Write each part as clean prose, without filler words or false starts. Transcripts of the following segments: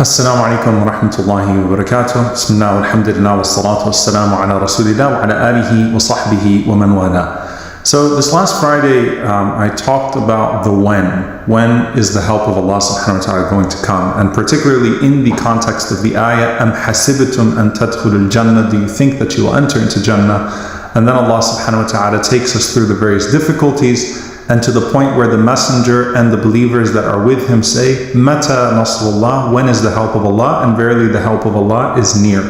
Assalamu alaikum wa rahmatullahi wa barakatuh. Bismillah walhamdulillah wa salatu wa salamu ala rasulillah wa ala alihi wa sahbihi wa man wala. So this last Friday, I talked about the when. When is the help of Allah subhanahu wa ta'ala going to come? And particularly in the context of the ayah, Am hasibatum an tadkhulul jannah, do you think that you will enter into Jannah? And then Allah subhanahu wa ta'ala takes us through the various difficulties, and to the point where the messenger and the believers that are with him say, Mata nasrullah, when is the help of Allah? And verily the help of Allah is near.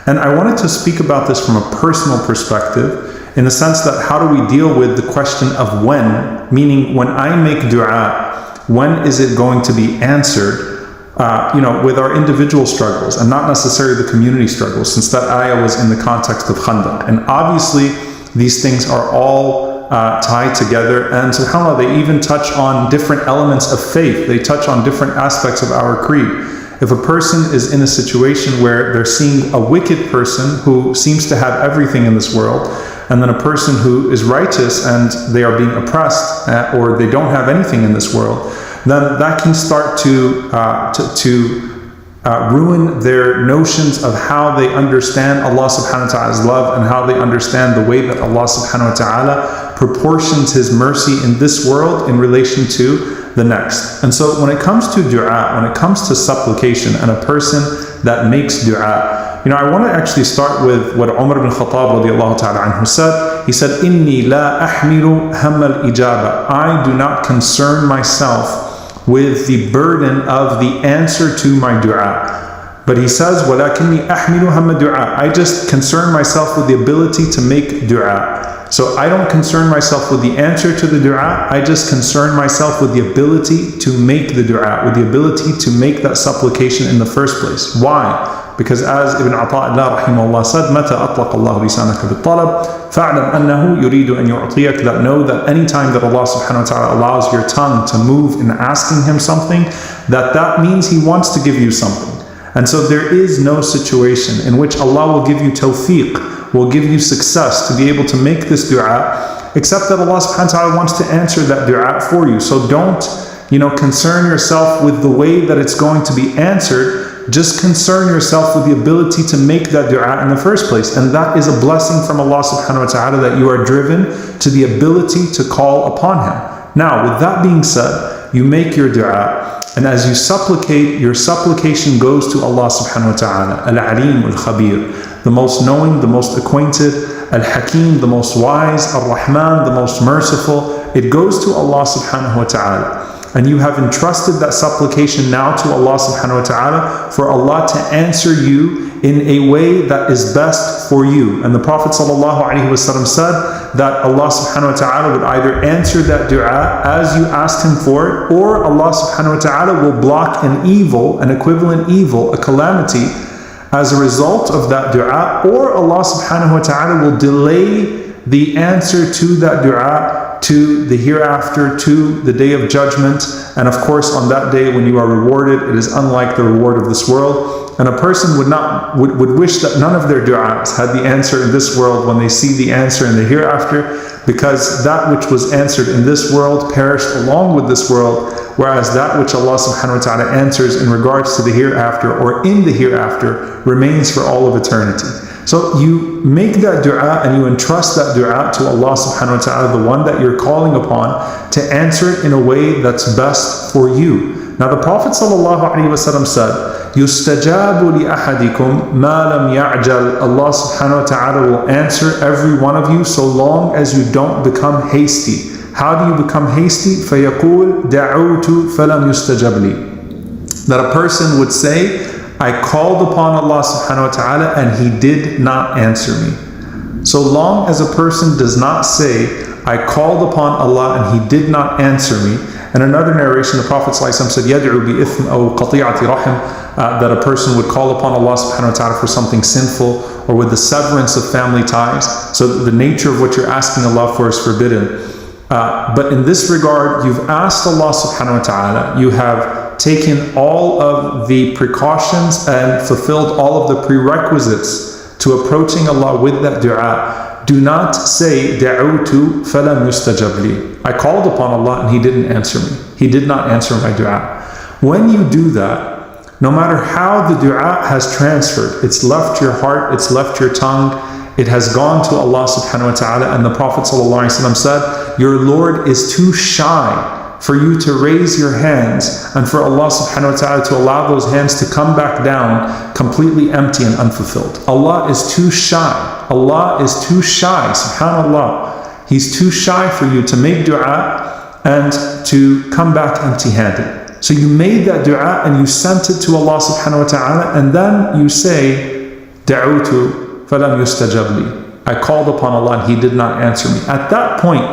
And I wanted to speak about this from a personal perspective, in the sense that how do we deal with the question of when, meaning when I make dua, when is it going to be answered? With our individual struggles and not necessarily the community struggles, since that ayah was in the context of Khandaq. And obviously these things are all tied together, and subhanAllah, they even touch on different elements of faith. They touch on different aspects of our creed. If a person is in a situation where they're seeing a wicked person who seems to have everything in this world, and then a person who is righteous and they are being oppressed, or they don't have anything in this world, then that can start to ruin their notions of how they understand Allah subhanahu wa ta'ala's love, and how they understand the way that Allah subhanahu wa ta'ala proportions His mercy in this world in relation to the next. And so when it comes to dua, when it comes to supplication, and a person that makes dua, I want to actually start with what Umar ibn Khattab radiallahu ta'ala anhu said. He said, Inni la ahmilu hamma al-ijaba. I do not concern myself with the burden of the answer to my dua. But he says, وَلَكِنِّي أَحْمِلُ هَمَّ دُعَاء. I just concern myself with the ability to make dua. So I don't concern myself with the answer to the dua, I just concern myself with the ability to make the dua, with the ability to make that supplication in the first place. Why? Because as Ibn Ata'illah rahimahullah said, مَتَى أَطْلَقَ اللَّهُ لِسَانَكَ بِالطَّلَبِ فَاعْلَمْ أَنَّهُ يُرِيدُ أَنْ يُعْطِيَكَ. That know that any time that Allah subhanahu wa ta'ala allows your tongue to move in asking Him something, that means He wants to give you something. And so there is no situation in which Allah will give you tawfiq, will give you success to be able to make this dua, except that Allah subhanahu wa ta'ala wants to answer that dua for you. So don't, concern yourself with the way that it's going to be answered. Just concern yourself with the ability to make that dua in the first place. And that is a blessing from Allah subhanahu wa ta'ala, that you are driven to the ability to call upon Him. Now, with that being said, you make your dua, and as you supplicate, your supplication goes to Allah subhanahu wa ta'ala, Al-Alim Al-Khabir, the most knowing, the most acquainted, Al-Hakim, the most wise, Ar-Rahman, the most merciful. It goes to Allah subhanahu wa ta'ala. And you have entrusted that supplication now to Allah subhanahu wa ta'ala, for Allah to answer you in a way that is best for you. And the Prophet sallallahu alaihi wasallam said that Allah subhanahu wa ta'ala would either answer that dua as you asked Him for it, or Allah subhanahu wa ta'ala will block an evil, an equivalent evil, a calamity, as a result of that dua, or Allah subhanahu wa ta'ala will delay the answer to that dua to the hereafter, to the day of judgment. And of course, on that day when you are rewarded, it is unlike the reward of this world. And a person would wish that none of their du'as had the answer in this world when they see the answer in the hereafter, because that which was answered in this world perished along with this world, whereas that which Allah subhanahu wa ta'ala answers in regards to the hereafter, or in the hereafter, remains for all of eternity. So you make that dua and you entrust that dua to Allah subhanahu wa ta'ala, the one that you're calling upon, to answer it in a way that's best for you. Now the Prophet sallallahu alaihi wasallam said, يُسْتَجَابُ لِأَحَدِكُمْ مَا لَمْ يَعْجَلْ. Allah subhanahu wa ta'ala will answer every one of you so long as you don't become hasty. How do you become hasty? فَيَقُولْ دَعُوتُ فَلَمْ يُسْتَجَبْ لِي. That a person would say, I called upon Allah subhanahu wa ta'ala and He did not answer me. So long as a person does not say, I called upon Allah and He did not answer me. And another narration, the Prophet ﷺ said, يَدْعُو بِإِثْمٍ أَوْ قَطِيعَةِ رَحِمٍ, that a person would call upon Allah subhanahu wa ta'ala for something sinful, or with the severance of family ties. So the nature of what you're asking Allah for is forbidden. But in this regard, you've asked Allah subhanahu wa ta'ala, you have taken all of the precautions and fulfilled all of the prerequisites to approaching Allah with that dua. Do not say, دَعُوتُ فَلَمْ يُسْتَجَبْ لِي. I called upon Allah and He didn't answer me. He did not answer my dua. When you do that, no matter how the dua has transferred, it's left your heart, it's left your tongue, it has gone to Allah subhanahu wa ta'ala, and the Prophet ﷺ said, your Lord is too shy for you to raise your hands and for Allah subhanahu wa ta'ala to allow those hands to come back down completely empty and unfulfilled. Allah is too shy. Allah is too shy, subhanallah. He's too shy for you to make dua and to come back empty-handed. So you made that dua and you sent it to Allah subhanahu wa ta'ala, and then you say, Da'utu falam yustajab li. I called upon Allah and He did not answer me. At that point,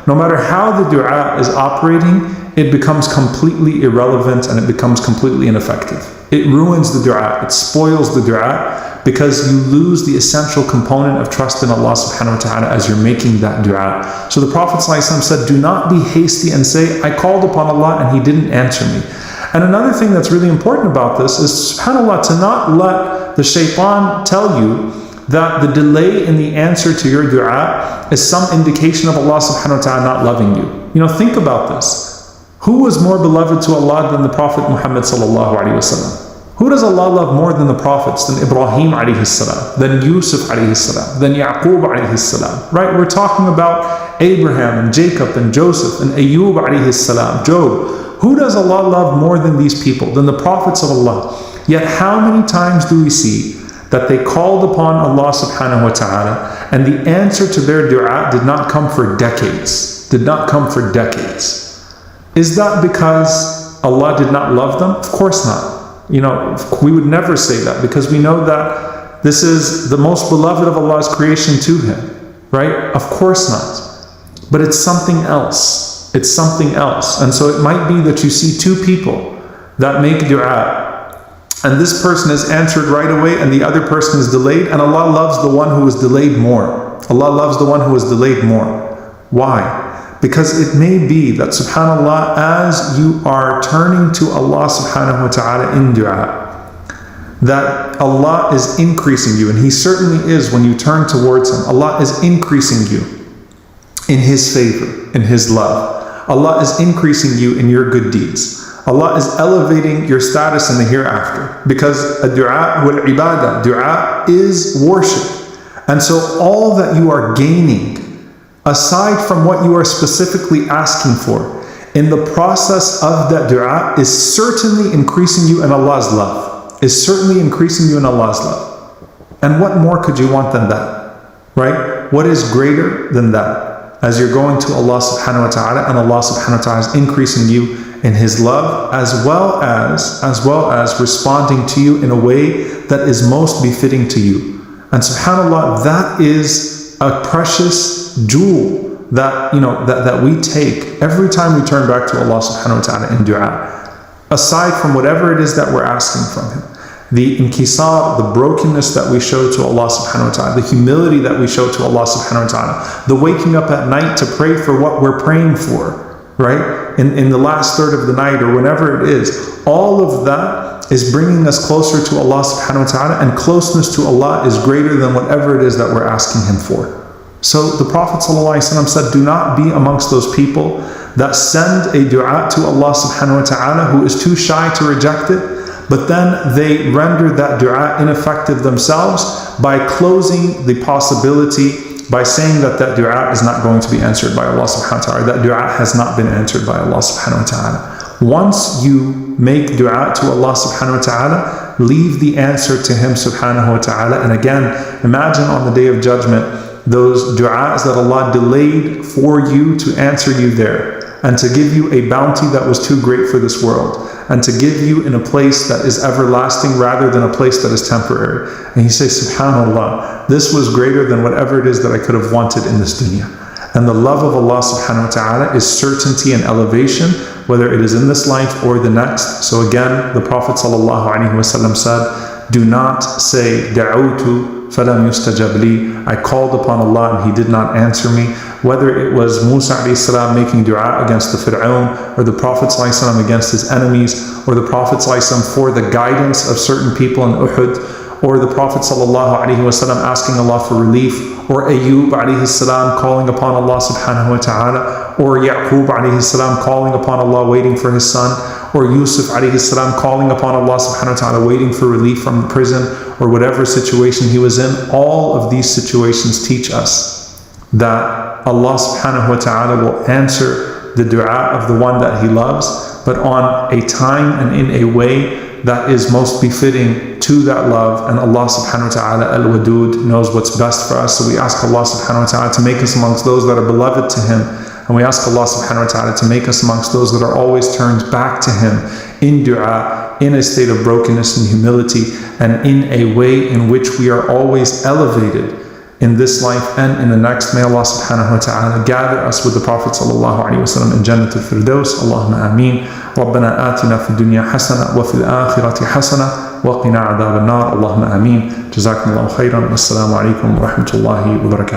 no matter how the dua is operating, it becomes completely irrelevant and it becomes completely ineffective. It ruins the dua, it spoils the dua, because you lose the essential component of trust in Allah subhanahu wa ta'ala as you're making that dua. So the Prophet ﷺ said, do not be hasty and say, I called upon Allah and He didn't answer me. And another thing that's really important about this is, subhanAllah, to not let the shaitan tell you that the delay in the answer to your dua is some indication of Allah subhanahu wa ta'ala not loving you. You know, think about this. Who was more beloved to Allah than the Prophet Muhammad sallallahu alaihi wasallam? Who does Allah love more than the prophets, than Ibrahim alayhi salam, than Yusuf alayhi salam, than Yaqub alayhi salam? Right? We're talking about Abraham and Jacob and Joseph and Ayyub alayhi salam, Job. Who does Allah love more than these people, than the prophets of Allah? Yet how many times do we see that they called upon Allah subhanahu wa ta'ala and the answer to their dua did not come for decades? Did not come for decades. Is that because Allah did not love them? Of course not. You know, we would never say that, because we know that this is the most beloved of Allah's creation to Him, right? Of course not. But it's something else. It's something else. And so it might be that you see two people that make dua, and this person is answered right away and the other person is delayed, and Allah loves the one who is delayed more. Allah loves the one who is delayed more. Why? Because it may be that, subhanAllah, as you are turning to Allah subhanahu wa ta'ala in dua, that Allah is increasing you, and He certainly is when you turn towards Him. Allah is increasing you in His favor, in His love. Allah is increasing you in your good deeds. Allah is elevating your status in the hereafter, because a dua wal ibadah, dua is worship. And so all that you are gaining, aside from what you are specifically asking for, in the process of that dua is certainly increasing you in Allah's love. Is certainly increasing you in Allah's love. And what more could you want than that? Right? What is greater than that? As you're going to Allah subhanahu wa ta'ala, and Allah subhanahu wa ta'ala is increasing you in His love, as well as responding to you in a way that is most befitting to you. And subhanAllah, that is a precious jewel that that we take every time we turn back to Allah subhanahu wa ta'ala in dua. Aside from whatever it is that we're asking from Him, the inkisar, the brokenness that we show to Allah subhanahu wa ta'ala, the humility that we show to Allah subhanahu wa ta'ala, the waking up at night to pray for what we're praying for, right? In the last third of the night or whenever it is, all of that is bringing us closer to Allah subhanahu wa ta'ala, and closeness to Allah is greater than whatever it is that we're asking Him for. So the Prophet ﷺ said, do not be amongst those people that send a dua to Allah subhanahu wa ta'ala who is too shy to reject it, but then they render that dua ineffective themselves by closing the possibility, by saying that that dua is not going to be answered by Allah subhanahu wa ta'ala, that dua has not been answered by Allah subhanahu wa ta'ala. Once you make dua to Allah subhanahu wa ta'ala, leave the answer to Him subhanahu wa ta'ala. And again, imagine on the Day of Judgment, those du'as that Allah delayed for you to answer you there, and to give you a bounty that was too great for this world, and to give you in a place that is everlasting rather than a place that is temporary. And you say, subhanAllah, this was greater than whatever it is that I could have wanted in this dunya. And the love of Allah subhanahu wa ta'ala is certainty and elevation, whether it is in this life or the next. So again, the Prophet sallallahu alaihi wasallam said, do not say, Da'utu falam yustajab li, I called upon Allah and He did not answer me. Whether it was Musa alayhi salam making dua against the Fir'aun, or the Prophet sallallahu alaihi wasallam against his enemies, or the Prophet sallallahu alaihi wasallam for the guidance of certain people in Uhud, or the Prophet ﷺ asking Allah for relief, or Ayyub alayhi salam calling upon Allah subhanahu wa ta'ala, or Yaqub alayhi salam calling upon Allah waiting for his son, or Yusuf alayhi salam calling upon Allah subhanahu wa ta'ala waiting for relief from the prison, or whatever situation he was in. All of these situations teach us that Allah subhanahu wa ta'ala will answer the dua of the one that he loves, but on a time and in a way that is most befitting to that love. And Allah subhanahu wa ta'ala al-Wadud knows what's best for us. So we ask Allah subhanahu wa ta'ala to make us amongst those that are beloved to him. And we ask Allah subhanahu wa ta'ala to make us amongst those that are always turned back to him in dua, in a state of brokenness and humility, and in a way in which we are always elevated in this life and in the next. May Allah subhanahu wa ta'ala gather us with the Prophet sallallahu alayhi wa sallam in Jannat al-Firdaus. Allahumma ameen. ربنا آتنا في الدنيا حسنة وفي الآخرة حسنة وقنا عذاب النار. اللهم آمين. جزاكم الله خيرا. والسلام عليكم ورحمة الله وبركاته.